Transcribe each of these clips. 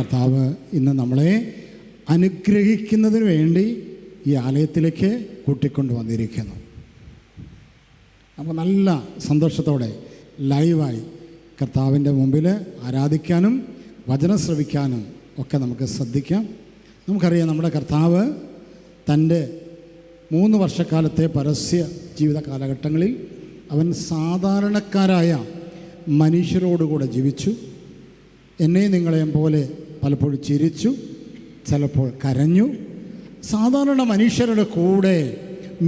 കർത്താവ് ഇന്ന് നമ്മളെ അനുഗ്രഹിക്കുന്നതിന് വേണ്ടി ഈ ആലയത്തിലേക്ക് കൂട്ടിക്കൊണ്ട് വന്നിരിക്കുന്നു. അപ്പോൾ നല്ല സന്തോഷത്തോടെ ലൈവായി കർത്താവിൻ്റെ മുമ്പിൽ ആരാധിക്കാനും വചനം ശ്രവിക്കാനും ഒക്കെ നമുക്ക് ശ്രദ്ധിക്കാം. നമുക്കറിയാം, നമ്മുടെ കർത്താവ് തൻ്റെ 3 വർഷക്കാലത്തെ പരസ്യ ജീവിത കാലഘട്ടങ്ങളിൽ അവൻ സാധാരണക്കാരായ മനുഷ്യരോടുകൂടെ ജീവിച്ചു. എന്നെയും നിങ്ങളെയും പോലെ പലപ്പോഴും ചിരിച്ചു, ചിലപ്പോൾ കരഞ്ഞു. സാധാരണ മനുഷ്യരുടെ കൂടെ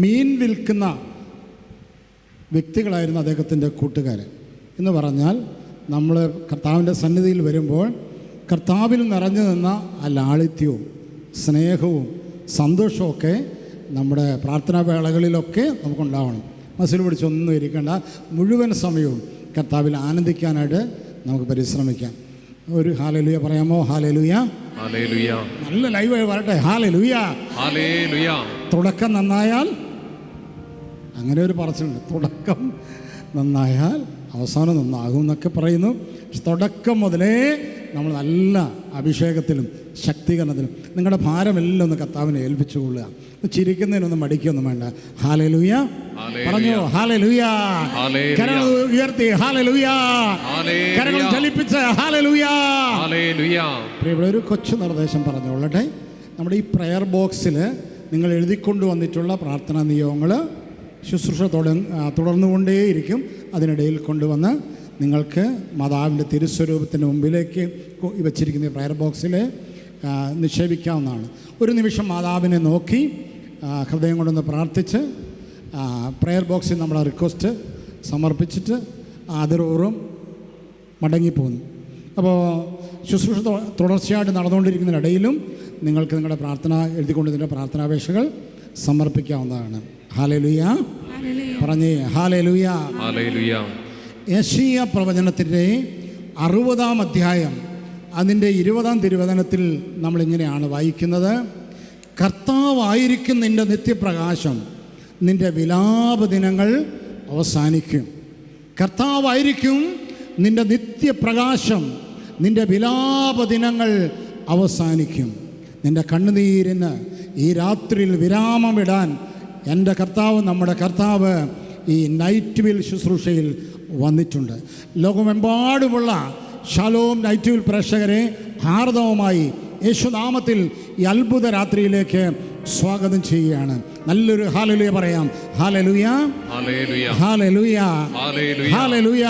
മീൻ വിൽക്കുന്ന വ്യക്തികളായിരുന്നു അദ്ദേഹത്തിൻ്റെ കൂട്ടുകാർ. എന്ന് പറഞ്ഞാൽ നമ്മൾ കർത്താവിൻ്റെ സന്നിധിയിൽ വരുമ്പോൾ കർത്താവിൽ നിറഞ്ഞു നിന്ന ആ ലാളിത്യവും സ്നേഹവും സന്തോഷമൊക്കെ നമ്മുടെ പ്രാർത്ഥനാ വേളകളിലൊക്കെ നമുക്കുണ്ടാവണം. മനസ്സിൽ പിടിച്ചൊന്നും ഇരിക്കേണ്ട, മുഴുവൻ സമയവും കർത്താവിൽ ആനന്ദിക്കാനായിട്ട് നമുക്ക് പരിശ്രമിക്കാം. ഒരു ഹല്ലേലൂയ പറയാമോ? Hallelujah, hallelujah. നല്ല ലൈവായി വരട്ടെ. Hallelujah, hallelujah. തുടക്കം നന്നായാൽ, അങ്ങനെ ഒരു പറച്ചിലുണ്ട്, തുടക്കം നന്നായാൽ അവസാനം നന്നാകും എന്നൊക്കെ പറയുന്നു. തുടക്കം മുതലേ നമ്മൾ നല്ല അഭിഷേകത്തിലും ശക്തീകരണത്തിലും നിങ്ങളുടെ ഭാരമെല്ലാം ഒന്ന് കർത്താവിനെ ഏൽപ്പിച്ചു കൊള്ളുക. ചിരിക്കുന്നതിനൊന്നും മടിക്കൊന്നും വേണ്ട. ഹല്ലേലൂയ പറഞ്ഞോ, ഹല്ലേലൂയ. കരങ്ങൾ ഉയർത്തി ഹല്ലേലൂയ, കരങ്ങൾ ചലിപ്പിച്ച് ഹല്ലേലൂയ. പ്രിയപ്പെട്ട ഒരു കൊച്ചു നിർദ്ദേശം പറഞ്ഞുകൊള്ളട്ടെ. നമ്മുടെ ഈ പ്രയർ ബോക്സിൽ നിങ്ങൾ എഴുതിക്കൊണ്ടുവന്നിട്ടുള്ള പ്രാർത്ഥനാ നിയോഗങ്ങൾ ശുശ്രൂഷ തുടർന്നുകൊണ്ടേയിരിക്കും. അതിനിടയിൽ കൊണ്ടുവന്ന് നിങ്ങൾക്ക് മാതാവിൻ്റെ തിരുസ്വരൂപത്തിൻ്റെ മുമ്പിലേക്ക് വച്ചിരിക്കുന്ന പ്രയർ ബോക്സിൽ നിക്ഷേപിക്കാവുന്നതാണ്. ഒരു നിമിഷം മാതാവിനെ നോക്കി ഹൃദയം കൊണ്ടൊന്ന് പ്രാർത്ഥിച്ച് പ്രയർ ബോക്സിൽ നമ്മളെ റിക്വസ്റ്റ് സമർപ്പിച്ചിട്ട് ആദരപൂർവ്വം മടങ്ങിപ്പോകുന്നു. അപ്പോൾ ശുശ്രൂഷ തുടർച്ചയായിട്ട് നടന്നുകൊണ്ടിരിക്കുന്നതിനിടയിലും നിങ്ങൾക്ക് നിങ്ങളുടെ എഴുതിക്കൊണ്ടതിൻ്റെ പ്രാർത്ഥനാപേക്ഷകൾ സമർപ്പിക്കാവുന്നതാണ്. ഹല്ലേലൂയ പറഞ്ഞേ, ഹല്ലേലൂയ. യെശയ്യാ പ്രവചനത്തിൻ്റെ 60-ാം അധ്യായം അതിൻ്റെ 20-ാം തിരുവചനത്തിൽ നമ്മളിങ്ങനെയാണ് വായിക്കുന്നത്: കർത്താവായിരിക്കും നിൻ്റെ നിത്യപ്രകാശം, നിൻ്റെ വിലാപദിനങ്ങൾ അവസാനിക്കും. കർത്താവായിരിക്കും നിൻ്റെ നിത്യപ്രകാശം, നിൻ്റെ വിലാപദിനങ്ങൾ അവസാനിക്കും. നിൻ്റെ കണ്ണുനീരിന് ഈ രാത്രിയിൽ വിരാമമിടാൻ എൻ്റെ കർത്താവ്, നമ്മുടെ കർത്താവ് ഈ നൈറ്റ് വിൽ ശുശ്രൂഷയിൽ വന്നിട്ടുണ്ട്. ലോകമെമ്പാടുമുള്ള ഷാലോം നൈറ്റ് വിൽ പ്രേക്ഷകരെ ഹാർദവമായി യേശുനാമത്തിൽ ഈ അത്ഭുത രാത്രിയിലേക്ക് സ്വാഗതം ചെയ്യുകയാണ്. നല്ലൊരു ഹല്ലേലൂയ പറയാം. Hallelujah, hallelujah, hallelujah.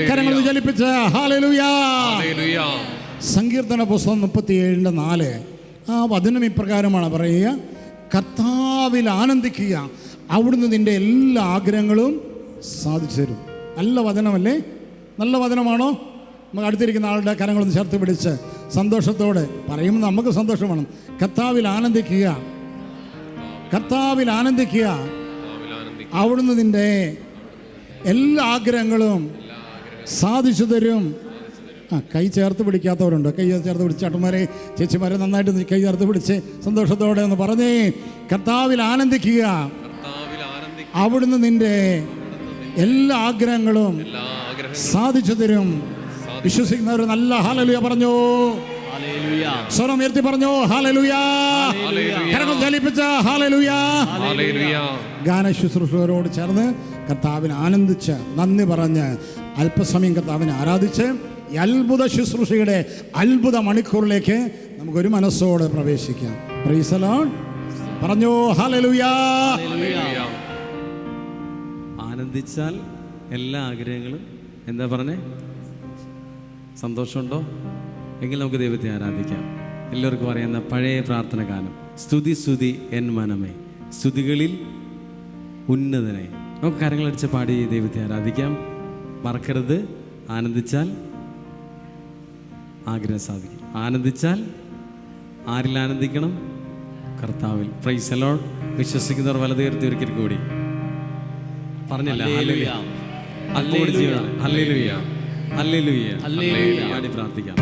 കരങ്ങൾ ചലിപ്പിച്ച് ഹല്ലേലൂയ. സങ്കീർത്തന പുസ്തകം 37:4 ആ വചനം ഇപ്രകാരമാണ് പറയുക: കർത്താവിൽ ആനന്ദിക്കുക, അവിടുന്ന് നിൻ്റെ എല്ലാ ആഗ്രഹങ്ങളും സാധിച്ചു തരും. നല്ല വചനമല്ലേ? നല്ല വചനമാണോ? നമുക്ക് അടുത്തിരിക്കുന്ന ആളുടെ കരങ്ങളൊന്ന് ചേർത്ത് പിടിച്ച് സന്തോഷത്തോടെ പറയുമ്പോൾ നമുക്ക് സന്തോഷം വേണം. കർത്താവിൽ ആനന്ദിക്കുക, കർത്താവിൽ ആനന്ദിക്കുക, അവിടുന്ന് നിൻ്റെ എല്ലാ ആഗ്രഹങ്ങളും സാധിച്ചു തരും. കൈ ചേർത്ത് പിടിക്കാത്തവരുണ്ട്. കൈ ചേർത്ത് പിടിച്ച് ചേട്ടന്മാരെ ചേച്ചിമാരെ നന്നായിട്ട് കൈ ചേർത്ത് പിടിച്ച് സന്തോഷത്തോടെ ഒന്ന് പറഞ്ഞേ: കർത്താവിൽ ആനന്ദിക്കുക, അവിടുന്ന് നിൻ്റെ എല്ലാ ആഗ്രഹങ്ങളും സാധിച്ചു തരും. വിശ്വസിക്കുന്നവർ നല്ല ഹല്ലേലൂയ പറഞ്ഞോ, സ്വരം ഉയർത്തി പറഞ്ഞോ, ഹല്ലേലൂയ. കരങ്ങൾ ചലിപ്പിച്ച ഹല്ലേലൂയ. ഗാന ശുശ്രൂഷകരോട് ചേർന്ന് കർത്താവിനെ ആനന്ദിച്ച് നന്ദി പറഞ്ഞ് അല്പസമയം കർത്താവിനെ ആരാധിച്ച് ഈ അത്ഭുത ശുശ്രൂഷയുടെ അത്ഭുത മണിക്കൂറിലേക്ക് നമുക്കൊരു മനസ്സോടെ പ്രവേശിക്കാം. പ്രൈസ് ദി ലോർഡ് പറഞ്ഞോ, ഹല്ലേലൂയ. ആനന്ദിച്ചാൽ എല്ലാ ആഗ്രഹങ്ങളും എന്താ പറഞ്ഞേ? സന്തോഷമുണ്ടോ? എങ്കിൽ നമുക്ക് ദൈവത്തെ ആരാധിക്കാം. എല്ലാവർക്കും അറിയുന്ന പഴയ പ്രാർത്ഥന ഗാനം, സ്തുതി സ്തുതി എൻ മനമേ, സ്തുതികളിൽ ഉന്നതനെ. നമുക്ക് കരങ്ങളടിച്ച് പാടി ദൈവത്തെ ആരാധിക്കാം. മറക്കരുത്, ആനന്ദിച്ചാൽ ആഗ്രഹം സാധിക്കും. ആനന്ദിച്ചാൽ ആരിൽ ആനന്ദിക്കണം? കർത്താവിൽ. Praise the Lord. വിശ്വസിക്കുന്നവർ വലതുയർത്തി ഒരിക്കൽ കൂടി പറഞ്ഞില്ല ഹല്ലേലൂയ, ഹല്ലേലൂയ, ഹല്ലേലൂയ, ഹല്ലേലൂയ പാടി പ്രാർത്ഥിക്കാം.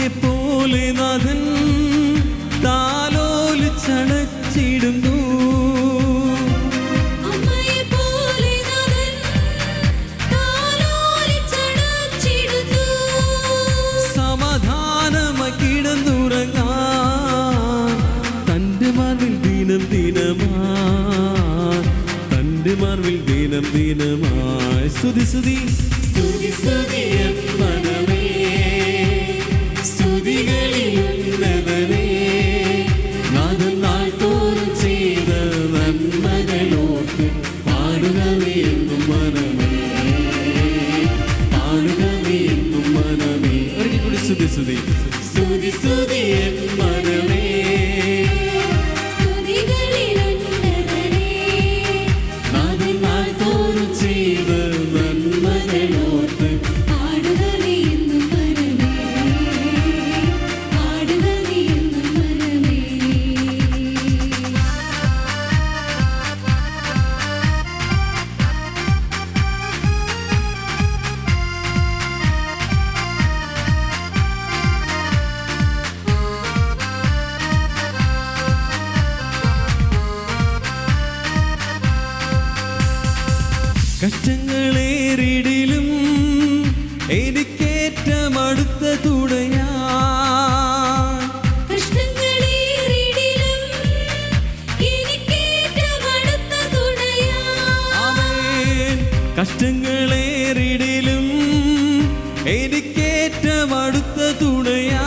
അമ്മയെ പോലെ നാഥൻ താലോലിച്ചണച്ചിടുന്നു. സമാധാനമായി കിടന്നുറങ്ങാൻ തൻ്റെ മാർവിൽ ദിനം ദിനമായി, തൻ്റെ മാർവിൽ ദിനം ദിനമായി. സ്തുതി സ്തുതി സ്തുതി സ്തുതി എൻ മനമേ, സ്തുതികളിൽ ഉന്നതനേ, നാഥൻ നാൾ തോറും ചെയ്ത നന്മകളോർത്ത് പാടുക നീ എന്നും മനമേ, പാടുക നീ എന്നും മനമേ. ഒരിക്കൽ കൂടി സ്തുതി സ്തുതി സ്തുതി സ്തുതി എൻ മനമേ, നാഥൻ നാൾ തോറും ചെയ്ത നന്മകളോർത്ത് പാടുക നീ എന്നും മനമേ, പാടുക നീ എന്നും മനമേ. കഷ്ടങ്ങളേറിടിലും എനിക്കേറ്റം അടുത്ത തുണയാ, കഷ്ടങ്ങളേറിടിലും എനിക്കേറ്റം അടുത്ത തുണയാ. ആമേൻ. കഷ്ടങ്ങളേറിടിലും എനിക്കേറ്റം അടുത്ത തുണയാ,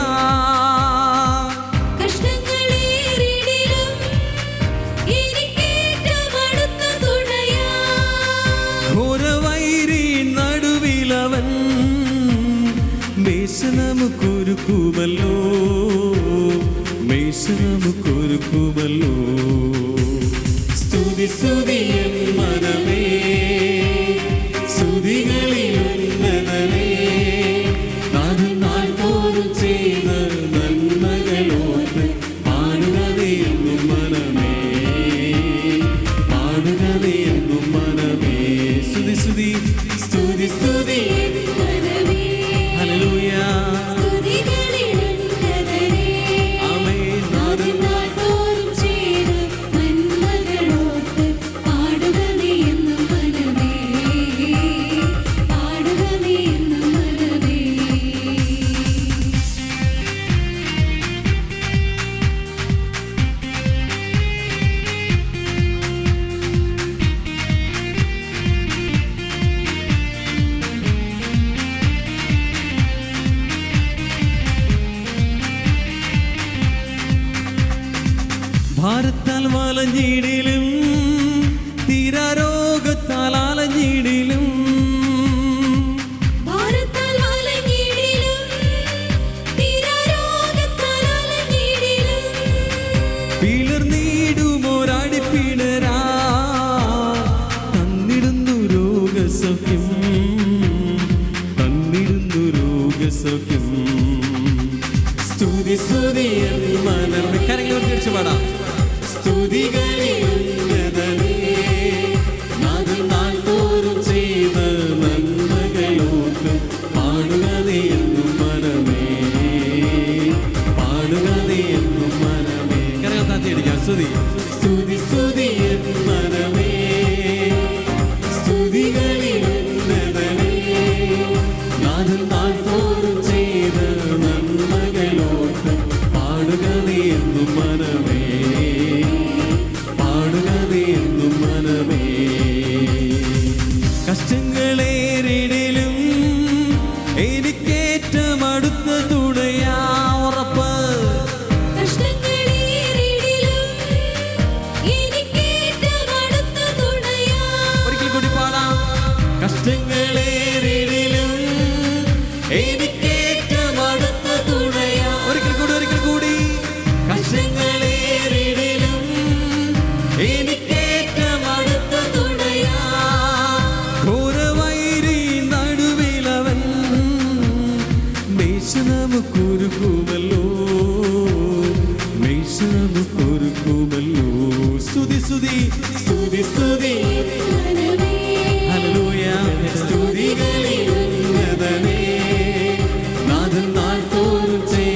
കഷ്ടങ്ങളേറിടിലും എനിക്കേറ്റം അടുത്ത തുണയാ. ഘോരവൈരി നടുവിലവൻ മേശ നമുക്കൊരുക്കുമല്ലോ, മേശ നമുക്കൊരുക്കുമല്ലോ. സ്തുതി സ്തുതി എൻ മനമേ, സ്തുതികളിൽ ഉന്നതനേ, നാഥൻ നാൾ തോറും ചെയ്ത നന്മകളോർത്ത് പാടുക നീ എന്നും മനമേ, പാടുക നീ എന്നും മനമേ. സ്തുതി സ്തുതി സ്തുതി സ്തുതി മനമേ, ഹല്ലേലൂയ. സ്തുതികളിൽ ഉന്നതനേ, ആമേൻ. നാഥൻ നാൾ തോറും ചെയ്ത നന്മകളോർത്ത് പാടുക നീ എന്നും മനമേ, പാടുക നീ എന്നും മനമേ. ഭാരത്താൽ വലഞ്ഞിടിലും തീരാരോഗത്താൽ അലഞ്ഞിടിലും, ഭാരത്താൽ വലഞ്ഞിടിലും തീരാരോഗത്താൽ അലഞ്ഞിടിലും, പിളർന്നിടുമോരടിപ്പിണരാ തന്നിടുന്നു രോഗസൗഖ്യം, തന്നിടുന്നു രോഗസൗഖ്യം. സ്തുതി സ്തുതി എൻ മനമേ. കരങ്ങൾ ഉയർത്തി പാടാം. സ്തുതികളിൽ ഉന്നതനേ, നാഥൻ നാൾ തോറും ചെയ്ത നന്മകളോർത്ത് പാടുക നീ എന്നും മനമേ, പാടുക നീ എന്നും മനമേ. കരങ്ങൾ താത്തിയടിക്കാം. സ്തുതി സ്തുതി സ്തുതി എൻ മനമേ, സ്തുതികളിൽ ഉന്നതനേ, നാഥൻ നാൾ തോറും ചെയ്ത നന്മകളോർത്ത് പാടുക നീ എന്നും മനമേ, പാടുക നീ എന്നും മനമേ. കഷ്ടങ്ങളേറിടിലും എനിക്കേറ്റം അടുത്ത തുണയാ, ഉറപ്പ്. കഷ്ടങ്ങളേറിടിലും എനിക്കേറ്റം അടുത്ത തുണയാ. ഒരിക്കൽ കൂടി പാടാം. കഷ്ടങ്ങളേറിടിലും എനിക്കേറ്റം അടുത്ത തുണയാ. ഒരിക്കൽ കൂടി ഒരിക്കൽ കൂടി. കഷ്ടങ്ങളേറിടിലും എനിക്കേറ്റം അടുത്ത തുണയാ, ഘോരവൈരി നടുവിലവൻ മേശ നമുക്കൊരുക്കുമല്ലോ, മേശ നമുക്കൊരുക്കുമല്ലോ. സ്തുതി സ്തുതി സ്തുതി സ്തുതി മനമേ, ഹല്ലേലൂയ. സ്തുതികളിൽ ഉന്നതനേ, നാഥൻ നാൾ തോറും ചെയ്ത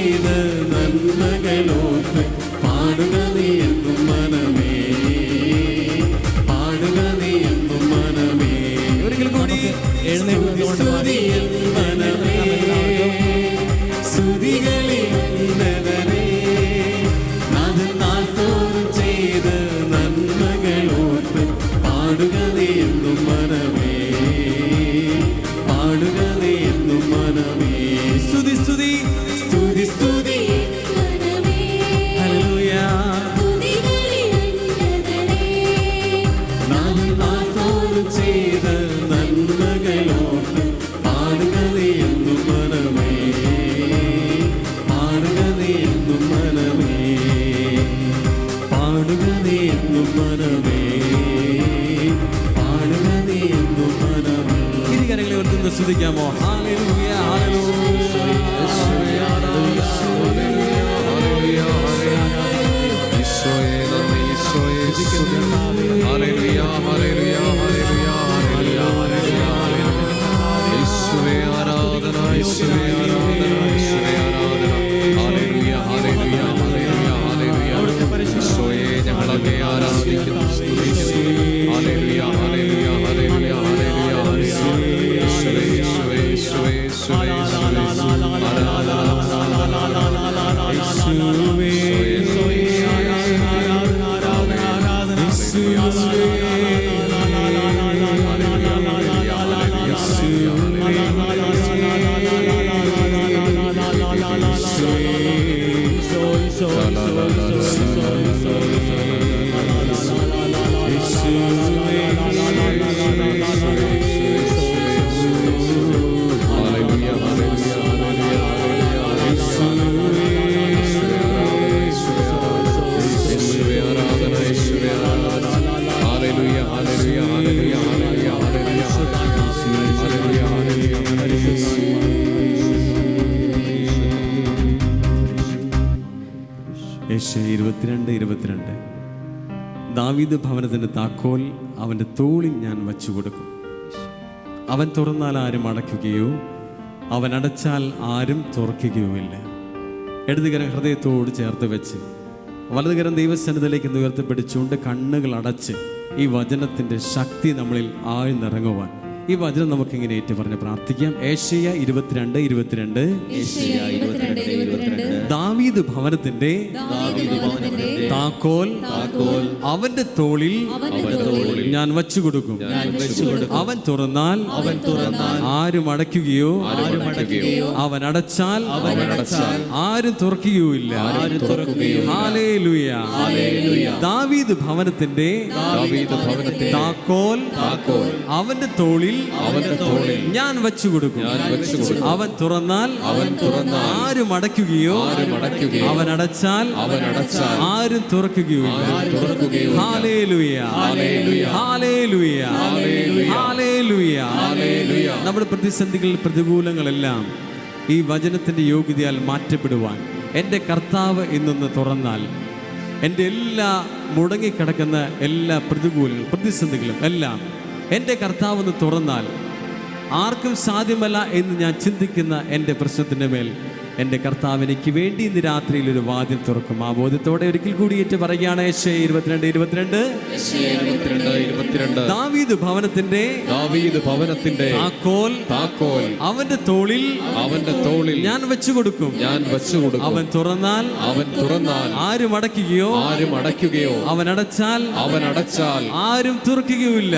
പാടുക നീ എന്നും മനമേ, പാടുക നീ എന്നും മനമേ. സ്തുതി സ്തുതി സ്തുതി സ്തുതി മനമേ ഹല്ലേലൂയ. സ്തുതികളിൽ ഉന്നതനേ നാഥൻ നാഥോട് ചെയ്ത നന്മകളോർത്ത് പാടുക നീ എന്നും മനമേ, പാടുക നീ എന്നും മനമേ, പാടുക നീ എന്നും മനമേ, പാടുക നീ എന്നും മനമേ. ഇരു കരങ്ങളെ ഓർത്തുനിന്ന് സ്തുതിക്കാമോ? Hallelujah hallelujah. ഞങ്ങളെ ആരാധിക്കുന്നു, സ്തുതിക്കുന്നു. ഹല്ലേലൂയ ഹല്ലേലൂയ ഹല്ലേലൂയ ഹല്ലേലൂയ യേശുവേ യേശുവേ യേശുവേ യേശുവേ യെശയ്യാ 22:22 ദാവീദ് ഭവനത്തിൻ്റെ താക്കോൽ അവൻ്റെ തോളിൽ ഞാൻ വച്ചു കൊടുക്കും. അവൻ തുറന്നാൽ ആരും അടയ്ക്കുകയോ അവൻ അടച്ചാൽ ആരും തുറക്കുകയോ ഇല്ല. ഇടതുകരം ഹൃദയത്തോട് ചേർത്ത് വെച്ച് വലതുകരം ദൈവസന്നിധിയിലേക്ക് ഉയർത്തിപ്പിടിച്ചുകൊണ്ട് കണ്ണുകൾ അടച്ച് ഈ വചനത്തിൻ്റെ ശക്തി നമ്മളിൽ ആഴ്ന്നിറങ്ങുവാൻ ഈ വചനം നമുക്കിങ്ങനെ ഏറ്റു പറഞ്ഞ് പ്രാർത്ഥിക്കാം. യെശയ്യാ 22:22 ദാവീദ് ഭവനത്തിന്റെ താക്കോൽ അവന്റെ തോളിൽ ഞാൻ വച്ചു കൊടുക്കും. അവൻ തുറന്നാൽ ആരും അടയ്ക്കുകയോ അവൻ അടച്ചാൽ ആരും തുറക്കുകയോ ഇല്ല. ഹല്ലേലൂയ. ദാവീദ് ഭവനത്തിന്റെ താക്കോൽ അവന്റെ തോളിൽ ഞാൻ വച്ചു കൊടുക്കും. അവൻ തുറന്നാൽ ആരും അടയ്ക്കുകയോ അവൻ അടച്ചാൽ ആരും തുറക്കുകയോ ഇല്ല. Hallelujah hallelujah hallelujah. നമ്മുടെ പ്രതിസന്ധികൾ പ്രതികൂലങ്ങളെല്ലാം ഈ വചനത്തിന്റെ യോഗ്യതയാൽ മാറ്റപ്പെടുവാൻ എൻ്റെ കർത്താവ് ഇന്നൊന്ന് തുറന്നാൽ എൻ്റെ എല്ലാ മുടങ്ങിക്കിടക്കുന്ന എല്ലാ പ്രതിസന്ധികളും എല്ലാം എൻ്റെ കർത്താവെന്ന് തുറന്നാൽ ആർക്കും സാധ്യമല്ല എന്ന് ഞാൻ ചിന്തിക്കുന്ന എൻ്റെ പ്രശ്നത്തിൻ്റെ മേൽ എൻ്റെ കർത്താവ് എനിക്ക് വേണ്ടി ഇന്ന് രാത്രിയിൽ ഒരു വാതിൽ തുറക്കും. ആ ബോധ്യത്തോടെ ഒരിക്കൽ കൂടി ഏറ്റു പറയുകയാണ്. യെശയ്യാ 22:22 ദാവീദ് ഭവനത്തിന്റെ താക്കോൽ അവന്റെ തോളിൽ ഞാൻ വെച്ചു കൊടുക്കും. അവൻ തുറന്നാൽ ആരും അടയ്ക്കുകയോ അവൻ അടച്ചാൽ ആരും തുറക്കുകയോ ഇല്ല.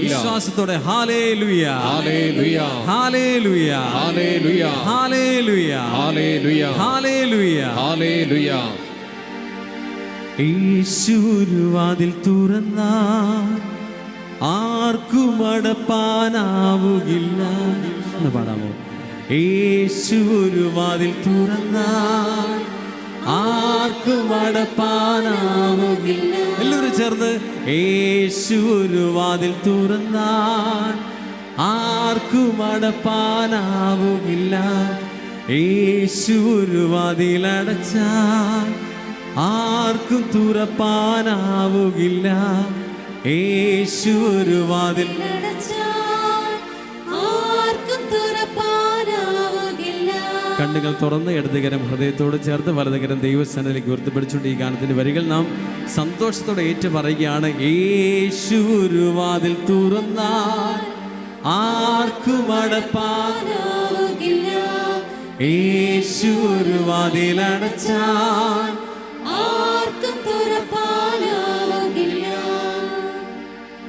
വിശ്വാസത്തോടെ hallelujah hallelujah hallelujah hallelujah hallelujah hallelujah. Yesu ഒരു വാതിൽ തുറന്നാൽ ആർക്കും അടപ്പാനാവുകില്ല എന്ന് പാടാമോ? യേശു ഒരു വാതിൽ തുറന്നാൽ ആർക്കും അടപ്പാനാവുകില്ല. എല്ലാവരും ചേർന്ന് യേശു ഒരു വാതിൽ തുറന്നാൽ ആർക്കും അടപ്പാനാവുകില്ല. യേശു ഒരു വാതിൽ അടച്ചാൽ ആർക്കും തുറപ്പാനാവുകില്ല. യേശു ഒരു വാതിൽ കണ്ണുകൾ തുറന്ന് ഇടതുകരം ഹൃദയത്തോട് ചേർത്ത് വലതുകരം ദൈവസ്ഥാനത്തിലേക്ക് ഉയർത്തിപ്പിടിച്ചുകൊണ്ട് ഈ ഗാനത്തിന്റെ വരികൾ നാം സന്തോഷത്തോടെ ഏറ്റു പറയുകയാണ്. യേശു ഒരു വാതിൽ തുറന്നാൽ ആർക്കും അടപ്പാനാവുകില്ല. യേശു ഒരു വാതിൽ അടച്ചാൽ ആർക്കും തുറപ്പാനാവുകില്ല.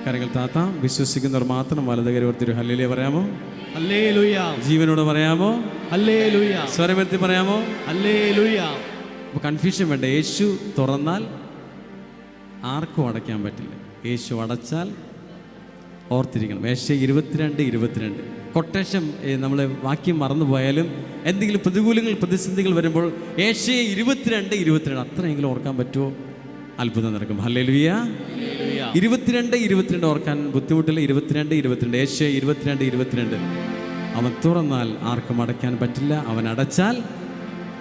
കരങ്ങൾ താത്താം. വിശ്വസിക്കുന്നവർ മാത്രം വലതുകര ഓർത്തൊരു ഹല്ലേലൂയ പറയാമോ? ഹല്ലേലൂയ, ജീവനോട് പറയാമോ? ഹല്ലേലൂയ, സ്വരമെത്തി പറയാമോ? ഹല്ലേലൂയ. അപ്പോൾ കൺഫ്യൂഷൻ വേണ്ട. യേശു തുറന്നാൽ ആർക്കും അടയ്ക്കാൻ പറ്റില്ല. യേശു അടച്ചാൽ ഓർത്തിരിക്കണം. ഏഷ്യ 22:22 കൊട്ടേഷൻ നമ്മൾ വാക്യം മറന്നുപോയാലും എന്തെങ്കിലും പ്രതികൂലങ്ങൾ പ്രതിസന്ധികൾ വരുമ്പോൾ ഏഷ്യ 22:22 അത്രയെങ്കിലും ഓർക്കാൻ പറ്റുമോ? അത്ഭുതം നടക്കും. ഹല്ലേലൂയ. 22:22 ഓർക്കാൻ ബുദ്ധിമുട്ടില്ല. 22:22 ഏഷ്യ 22:22 അവൻ തുറന്നാൽ ആർക്കും അടയ്ക്കാൻ പറ്റില്ല, അവൻ അടച്ചാൽ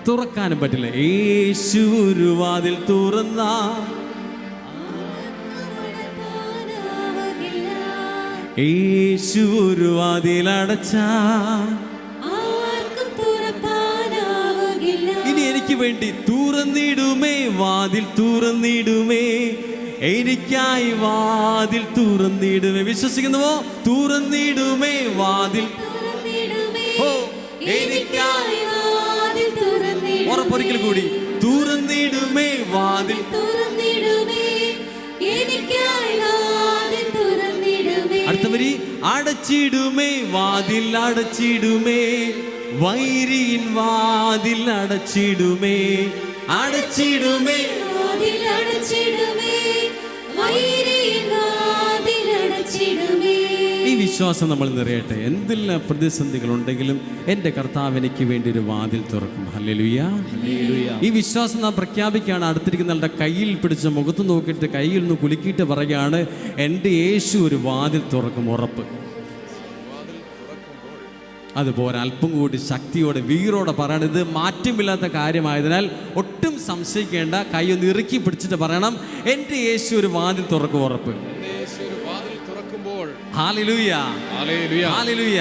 തുറക്കാനും പറ്റില്ല. യേശു ഒരു വാതിൽ തുറന്നാൽ യേശു ഒരു വാതിൽ അടച്ചാൽ ആർക്കും തുറപ്പാനാവുകില്ല. ഇനി എനിക്ക് വേണ്ടി തുറന്നിടുമേ വാതിൽ, തുറന്നിടുമേ എനിക്കായി വാതിൽ തുറന്നിടുമേ. വിശ്വസിക്കുന്നുവോ? തുറന്നിടുമേ വാതിൽ, തുറന്നിടുമേ ഓ എനിക്കായി. വാതിൽ തുറന്നിടുമേ. ഉറപ്പൊരിക്കൽ കൂടി, തുറന്നിടുമേ വാതിൽ. തുറന്നിടുമേ എനിക്കായി വാതിൽ തുറന്നിടുമേ. അടുത്ത വരി, അടച്ചിടുമേ വാതിൽ, അടച്ചിടുമേ വൈരിയിൻ വാതിൽ അടച്ചിടുമേ, അടച്ചിടുമേ. വാതിൽ അടച്ചിടുമേ, വൈരിയിൻ വാതിൽ അടച്ചിടുമേ. ഈ വിശ്വാസം നമ്മൾ നിറയട്ടെ. എന്തെല്ലാം പ്രതിസന്ധികൾ ഉണ്ടെങ്കിലും എൻ്റെ കർത്താവ് എനിക്ക് വേണ്ടി ഒരു വാതിൽ തുറക്കും. ഹല്ലേലൂയ. ഈ വിശ്വാസം നാം പ്രഖ്യാപിക്കുകയാണ്. അടുത്തിരിക്കുന്ന ആളുടെ കയ്യിൽ പിടിച്ച് മുഖത്ത് നോക്കിയിട്ട് കയ്യിൽ നിന്ന് കുലുക്കിയിട്ട് പറയുകയാണ്, എൻ്റെ യേശു ഒരു വാതിൽ തുറക്കും, ഉറപ്പ്. അതുപോലെ അല്പം കൂടി ശക്തിയോടെ വീറോടെ പറയണം. ഇത് മാറ്റമില്ലാത്ത കാര്യമായതിനാൽ ഒട്ടും സംശയിക്കേണ്ട. കൈ ഒന്ന് ഇറുക്കി പിടിച്ചിട്ട് പറയണം, എൻ്റെ യേശു ഒരു വാതിൽ തുറക്കും, ഉറപ്പ്. Hallelujah, hallelujah, hallelujah,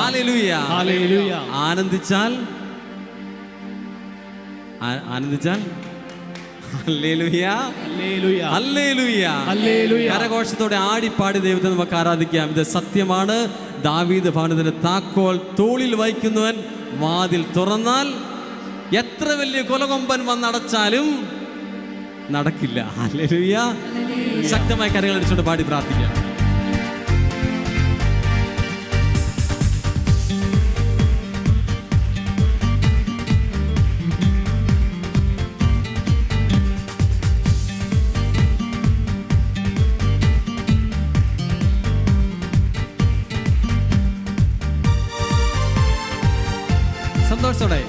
hallelujah, hallelujah. ആനന്ദിച്ചാൽ ആനന്ദിച്ചാൽ ഹല്ലേലൂയ, ഹല്ലേലൂയ, ഹല്ലേലൂയ, ഹല്ലേലൂയ. കരഘോഷത്തോടെ ആടിപ്പാടി ദൈവത്തെ നമുക്ക് ആരാധിക്കാം. ഇത് സത്യമാണ്. ദാവീദ് ഭവനത്തിന്റെ താക്കോൽ തോളിൽ വഹിക്കുന്നവൻ വാതിൽ തുറന്നാൽ എത്ര വലിയ കൊലകൊമ്പൻ വന്നടച്ചാലും നടക്കില്ല. ഹല്ലേലൂയ. ശക്തമായ കരങ്ങൾ അടിച്ചുകൊണ്ട് പാടി പ്രാർത്ഥിക്കാം. സന്തോഷത്തോടെ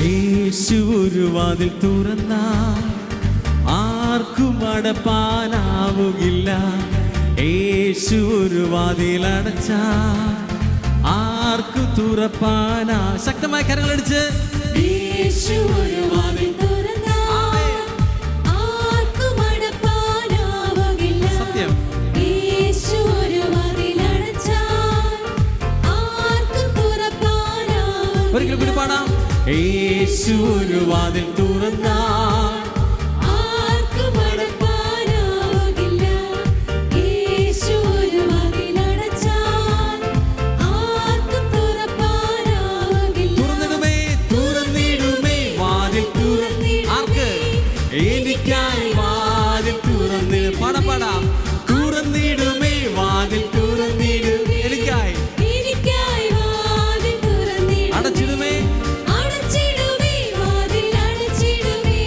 യേശു ഒരു വാതിൽ തുറന്നാൽ ആർക്കും അടപ്പാനാവുകില്ല. യേശു ഒരു വാതിൽ അടച്ചാൽ ആർക്കും തുറപ്പാനാ. ശക്തമായ കരങ്ങളടിച്ച് യേശു ഒരു വാതിൽ തുറന്നാൽ ആർക്കും അടപ്പാനാവുകില്ല. സത്യം. യേശു ഒരു വാതിൽ അടച്ചാൽ ആർക്കും തുറപ്പാനാവുകില്ല. ഒരിക്കൽ കൂടി പാടാം. യേശു ഒരു വാതിൽ തുറന്നാൽ ആർക്കും അടപ്പാനാവുകില്ല. യേശു ഒരു വാതിൽ അടച്ചാൽ ആർക്കും തുറപ്പാനാവുകില്ല. തുറന്നിടുമേ, തുറന്നിടുമേ വാതിൽ ആർക്ക്? എനിക്കായി വാതിൽ തുറന്നിട്. പാടാം. തുറന്നിടുമേ വാതിൽ, തുറന്നിടും എനിക്കായി. എനിക്കായി വാതിൽ തുറന്നിടുമേ. അടച്ചിടുമേ, അടച്ചിടുമേ വാതിൽ അടച്ചിടുമേ.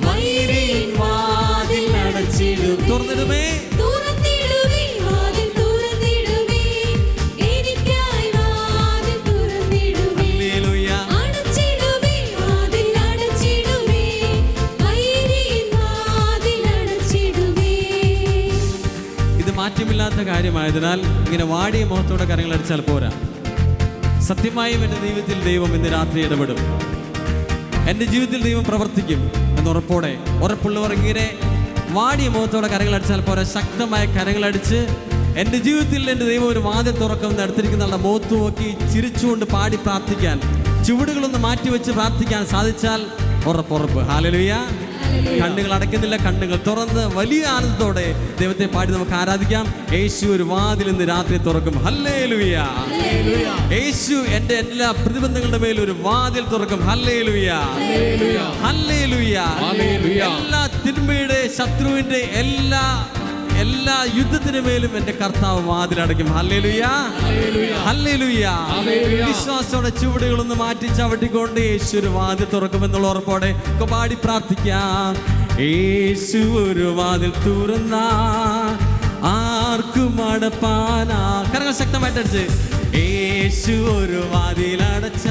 വൈരിയിൻ വാതിൽ അടച്ചിടും. തുറന്നിടുമേ, തുറന്നിടുമേ വാതിൽ തുറന്നിടുമേ. എനിക്കായി വാതിൽ തുറന്നിടുമേ. ഹല്ലേലൂയ. അടച്ചിടുമേ വാതിൽ അടച്ചിടുമേ. വൈരിയിൻ വാതിൽ അടച്ചിടുമേ. ഇത് മാറ്റമില്ലാത്ത കാര്യമായതിനാൽ ഇങ്ങനെ വാടിയ മുഖത്തോടെ കരങ്ങൾ അടിച്ചാൽ പോരാ. സത്യമായും എൻ്റെ ജീവിതത്തിൽ ദൈവം ഇന്ന് രാത്രി ഇടപെടും. എൻ്റെ ജീവിതത്തിൽ ദൈവം പ്രവർത്തിക്കും എന്നുറപ്പോടെ ഉറപ്പുള്ളവർ ഇങ്ങനെ വാടിയ മുഖത്തോടെ കരങ്ങൾ അടിച്ചാൽ പോരാ. ശക്തമായ കരങ്ങളടിച്ച് എൻ്റെ ജീവിതത്തിൽ എൻ്റെ ദൈവം ഒരു വാതിൽ തുറക്കുമെന്ന് അടുത്തിരിക്കുന്ന ആളുടെ മുഖത്ത് നോക്കി ചിരിച്ചുകൊണ്ട് പാടി പ്രാർത്ഥിക്കാൻ, ചുവടുകളൊന്ന് മാറ്റിവെച്ച് പ്രാർത്ഥിക്കാൻ സാധിച്ചാൽ ഉറപ്പ്. ഹല്ലേലൂയ. കണ്ണുകൾ അടയ്ക്കുന്നില്ല, കണ്ണുകൾ തുറന്ന് വലിയ ആനന്ദത്തോടെ ദൈവത്തെ പാടി നമുക്ക് ആരാധിക്കാം. യേശു ഒരു വാതിൽ ഇന്ന് രാത്രി തുറക്കും. ഹല്ലേലൂയ. യേശു എൻ്റെ എല്ലാ പ്രതിബന്ധങ്ങളുടെ മേലും ഒരു വാതിൽ തുറക്കും. Hallelujah, hallelujah. ഹല്ലേലൂയ. എല്ലാ നന്മയുടെ ശത്രുവിന്റെ എല്ലാ യുദ്ധത്തിന് മേലും എൻ്റെ കർത്താവ് വാതിലടയ്ക്കും. Hallelujah, hallelujah. വിശ്വാസത്തോടെ ചുവടുകളൊന്ന് മാറ്റി ചവിട്ടിക്കൊണ്ട് യേശു ഒരു വാതിൽ തുറക്കുമെന്നുള്ള ഉറപ്പോടെ പാടി പ്രാർത്ഥിക്കാം. യേശു ഒരു വാതിൽ തുറന്ന ആർക്കും അടപ്പാനാ. കരങ്ങൾ ശക്തമായിട്ട് അടിച്ച്. യേശു ഒരു വാതിൽ അടച്ച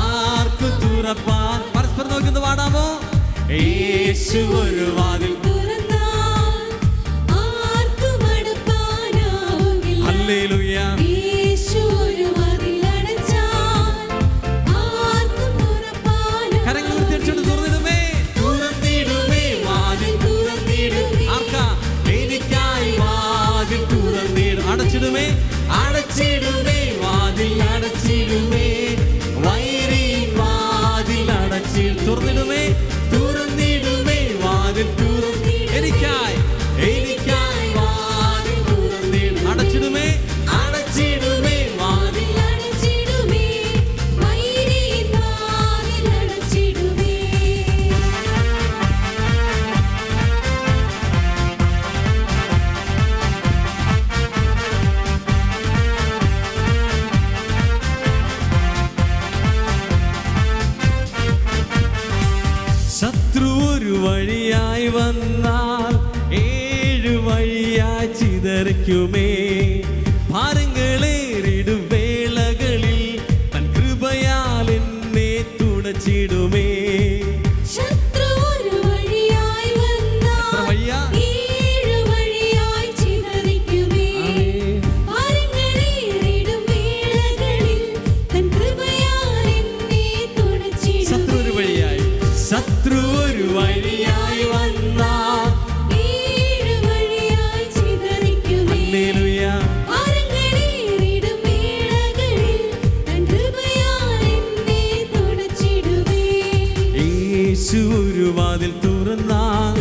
ആർക്കും തുറപ്പാൻ. പരസ്പരം നോക്കിയൊന്ന് പാടാമോ? യേശു ഒരു വാതിൽ. ഹല്ലേലൂയ. കരങ്ങൾ ഉയർത്തിയടിച്ചുകൊണ്ട് തുറന്നിടുമേ, തുറന്നിടുമേ വാതിൽ, തുറന്നിടുമേ. ആർക്കാ? എനിക്കായി വാതിൽ തുറന്നിടും. അടച്ചിടുമേ, അടച്ചിടുമേ വാതിൽ, അടച്ചിടുമേ. വൈരി വാതിൽ അടച്ചിൽ. തുറന്നിടുമേ, തുറന്നിടുമേ വാതിൽ, തുറന്നി. എനിക്കായി വാതിൽ തുറന്നിടും. അടച്ചിടുമേ, അടച്ചിടുമേ വാതിൽ. ശത്രു ഒരു വഴിയായി വന്നാൽ 7 വഴിയായി ചിതറിക്കുമേ. ഭാരങ്ങളേറിടും വേളകളിൽ തൻ കൃപയാൽ എന്നെ തുടച്ചിടുമേ. ശത്രു ഒരു വഴിയായി വന്നാൽ 7 വഴിയായി ചിതറിക്കുമേ. ഹല്ലേലൂയ. യേശു ഒരു വാതിൽ തുറന്നാൽ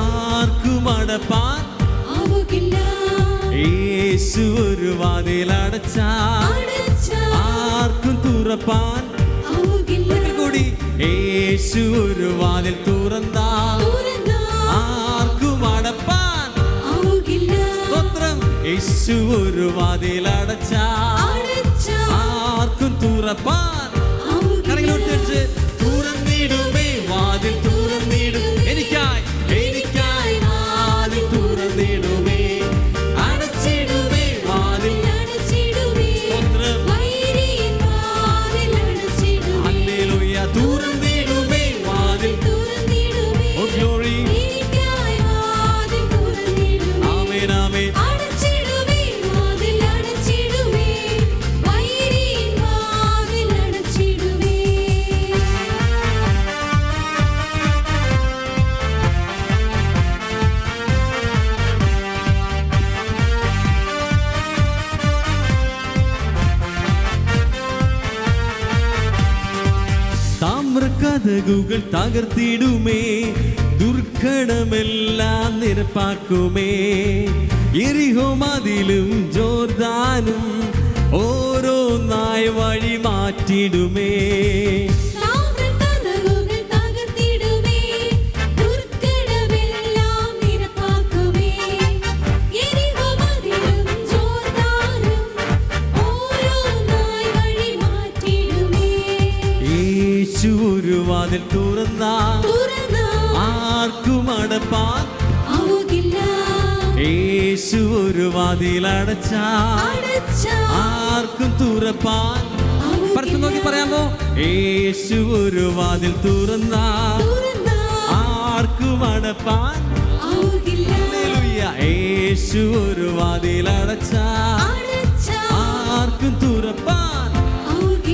ആർക്കും അടപ്പാൻ ആവുകില്ല. യേശു ഒരു വാതിൽ അടച്ചാൽ ആർക്കും തുറപ്പാൻ. യേശു ഒരു വാതിൽ തുറന്നാൽ ആർക്കും അടപ്പാൻ. സ്തോത്രം. യേശു ഒരു വാതിൽ അടച്ചാൽ ആർക്കും തുറപ്പാൻ. കരങ്ങളോട് തിരിച്ച്. തുറന്നിടുമേ വാതിൽ, തുറന്നിടും. എനിക്കായി വാതിൽ തുറന്നിടുമേ. അടച്ചിടുമേ വാതിൽ. സ്തോത്രം. ഹല്ലേലൂയ. തുറന്നിടുമേ വാതിൽ. ഓ ഗ്ലോറി. ആമേൻ, ആമേൻ. താമ്രകതകുകൾ തകർത്തിടുമേ, ദുർഘടമെല്ലാം നിരപ്പാക്കുമേ. യെരിഹോ മതിലും ജോർദാനും ഓരോന്നായി വഴി മാറ്റിടുമേ. യേശു ഒരു വാതിൽ തുറന്നാൽ ആർക്കും അടപ്പാൻ ആവുകില്ല. യേശു ഒരു വാതിൽ അടച്ചാൽ ആർക്കും തുറപ്പാൻ. പരസ്പരം നോക്കി പറയാമോ? യേശു ഒരു വാതിൽ തുറന്നാൽ ആർക്കും അടപ്പാൻ ആവുകില്ല. യേശു ഒരു വാതിൽ അടച്ചാൽ ആർക്കും തുറപ്പാൻ.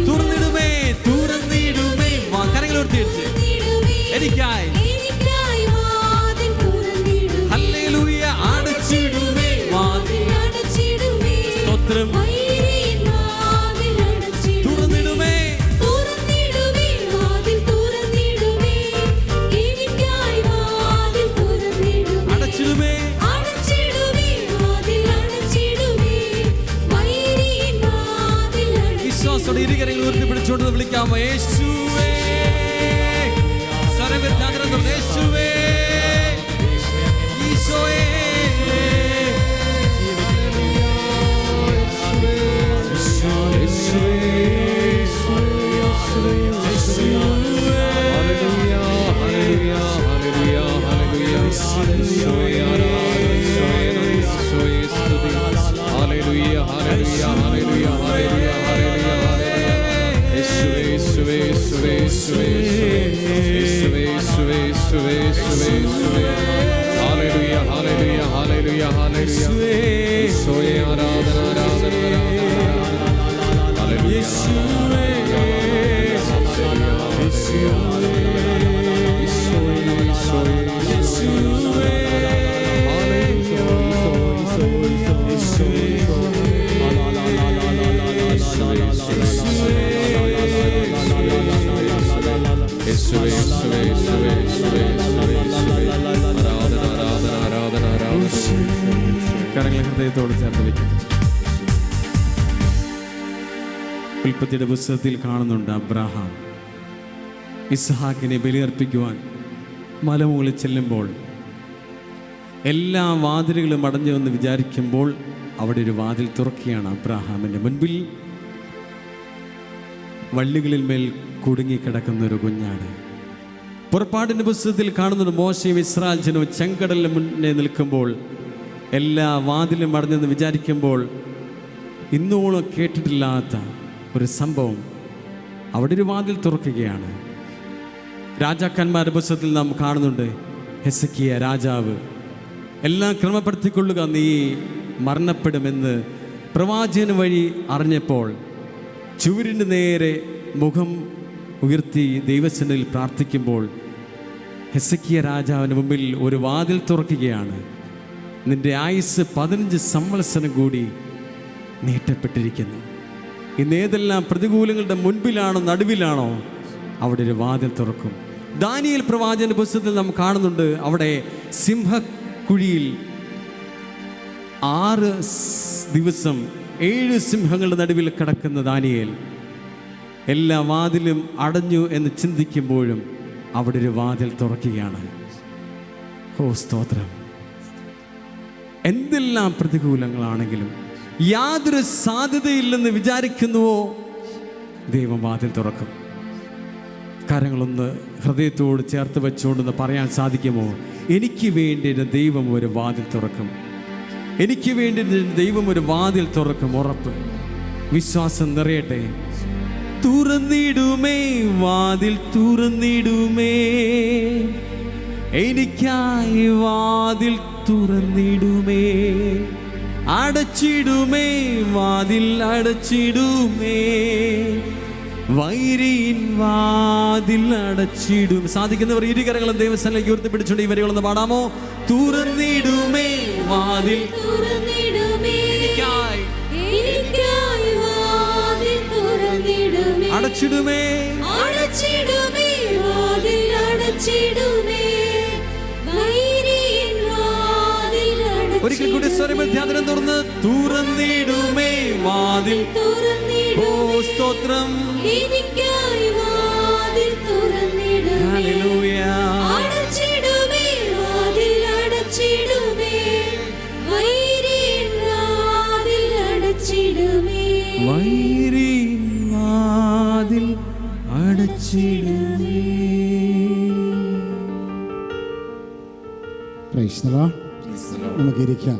തുറന്നിടുമേ, തുറന്നിടുമേ. കരങ്ങളോട് തിരിച്ച്. എനിക്കായി. ഹല്ലേലൂയ. അടച്ചിടുമേ വാതിൽ. സ്തോത്രം. തുറന്നിടുമേ. അടച്ചിടുമേ. വിശ്വാസത്തോടെ ഇരുകരങ്ങൾ ഉയർത്തിപ്പിടിച്ചുകൊണ്ട് വിളിക്കാമോ? യേശുവേ. സ്വരം ഉയർത്തി ആദരവോടെ യേശുവേ. ഈശോയെ ആരാധന, ഈശോയെ നന്ദി, ഈശോയെ സ്തുതി. Hallelujah, hallelujah, hallelujah, hallelujah, hallelujah, hallelujah. യേശുവേ, യേശുവേ, യേശുവേ, യേശുവേ, യേശുവേ, യേശുവേ, യേശുവേ, യേശുവേ, യേശുവേ. Hallelujah, hallelujah, hallelujah, hallelujah. ഈശോയെ ആരാധന, ആരാധന, ആരാധന. ഹല്ലേലൂയ. കരങ്ങളെ ഹൃദയത്തോട് ചേർത്ത് വയ്ക്കും. ഉൽപ്പത്തിയുടെ പുസ്തകത്തിൽ കാണുന്നുണ്ട് അബ്രഹാം ഇസ്ഹാക്കിനെ ബലിയർപ്പിക്കുവാൻ മലമുകളിൽ ചെല്ലുമ്പോൾ എല്ലാ വാതിലുകളും അടഞ്ഞു എന്ന് വിചാരിക്കുമ്പോൾ അവിടെ ഒരു വാതിൽ തുറക്കുകയാണ്. അബ്രഹാമിൻ്റെ മുൻപിൽ വള്ളികളിൽ മേൽ കുടുങ്ങിക്കിടക്കുന്ന ഒരു കുഞ്ഞാണ്. പുറപ്പാടിൻ്റെ പുസ്തകത്തിൽ കാണുന്നത് മോശയും ഇസ്രായേൽ ജനവും ചെങ്കടലിന് മുന്നേ നിൽക്കുമ്പോൾ എല്ലാ വാതിലും അടഞ്ഞെന്ന് വിചാരിക്കുമ്പോൾ ഇന്നോളം കേട്ടിട്ടില്ലാത്ത ഒരു സംഭവം, അവിടെ ഒരു വാതിൽ തുറക്കുകയാണ്. രാജാക്കന്മാരുടെ പുസ്തകത്തിൽ നാം കാണുന്നുണ്ട്, ഹെസക്കിയ രാജാവ് എല്ലാം ക്രമപ്പെടുത്തിക്കൊള്ളുക, നീ മരണപ്പെടുമെന്ന് പ്രവാചകൻ വഴി അറിഞ്ഞപ്പോൾ ചുവരിന് നേരെ മുഖം ഉയർത്തി ദൈവസന്നിധിയിൽ പ്രാർത്ഥിക്കുമ്പോൾ ഹെസക്കിയ രാജാവിന് മുമ്പിൽ ഒരു വാതിൽ തുറക്കുകയാണ്. നിന്റെ ആയുസ് 15 സംവത്സരം കൂടി നീട്ടപ്പെട്ടിരിക്കുന്നു. ഇന്ന് ഏതെല്ലാം പ്രതികൂലങ്ങളുടെ മുൻപിലാണോ നടുവിലാണോ അവിടെ ഒരു വാതിൽ തുറക്കും. ദാനിയേൽ പ്രവാചകന്റെ പുസ്തകത്തിൽ നാം കാണുന്നുണ്ട്, അവിടെ സിംഹക്കുഴിയിൽ 6 ദിവസം 7 സിംഹങ്ങളുടെ നടുവിൽ കിടക്കുന്ന ദാനിയേൽ എല്ലാ വാതിലും അടഞ്ഞു എന്ന് ചിന്തിക്കുമ്പോഴും അവിടെ ഒരു വാതിൽ തുറക്കുകയാണ്. ഓ സ്തോത്രം! എന്തെല്ലാം പ്രതികൂലങ്ങളാണെങ്കിലും യാതൊരു സാധ്യതയില്ലെന്ന് വിചാരിക്കുന്നുവോ ദൈവം വാതിൽ തുറക്കും. കാര്യങ്ങളൊന്ന് ഹൃദയത്തോട് ചേർത്ത് വെച്ചുകൊണ്ടെന്ന് പറയാൻ സാധിക്കുമോ? എനിക്ക് വേണ്ടി ദൈവം ഒരു വാതിൽ തുറക്കും, എനിക്ക് വേണ്ടി ദൈവം ഒരു വാതിൽ തുറക്കും. ഉറപ്പ്, വിശ്വാസം നിറയട്ടെ. തുറന്നിടുമേ വാതിൽ, തുറന്നിടുമേ എനിക്കായി വാതിൽ തുറന്നിടുമേ, അടച്ചിടുമേ വാതിൽ അടച്ചിടുമേ, വൈരിൻ വാതിൽ അടച്ചിടും. സാധിക്കുന്നവർ ഇരുകരങ്ങളും ദൈവസ്ഥലേക്ക് ഉയർത്തിപ്പിടിച്ചുകൊണ്ട് ഈ വരികളൊന്ന് പാടാമോ? തുറന്നിടുമേ വാതിൽ, അടച്ചിടുമേ, അടച്ചിടുമേ വാതിൽ അടച്ചിടുമേ, വൈരിൻ വാതിൽ അടച്ചിടുമേ. ഒരിക്കൽ കൂടി സ്വരമധ്യാതനം തുറന്ന് തുറന്നിടുമേ വാതിൽ. ഓ സ്തോത്രം! എനിക്കായി വാതിൽ തുറന്നിടുമേ. ഹല്ലേലൂയ! അടച്ചിടുമേ വാതിൽ അടച്ചിടുമേ, വൈരിൻ വാതിൽ അടച്ചിടുമേ, വൈരിൻ വാതിൽ അടച്ചിടുമേ. Praise the Lord. നമുക്ക് ഇരിക്കാം.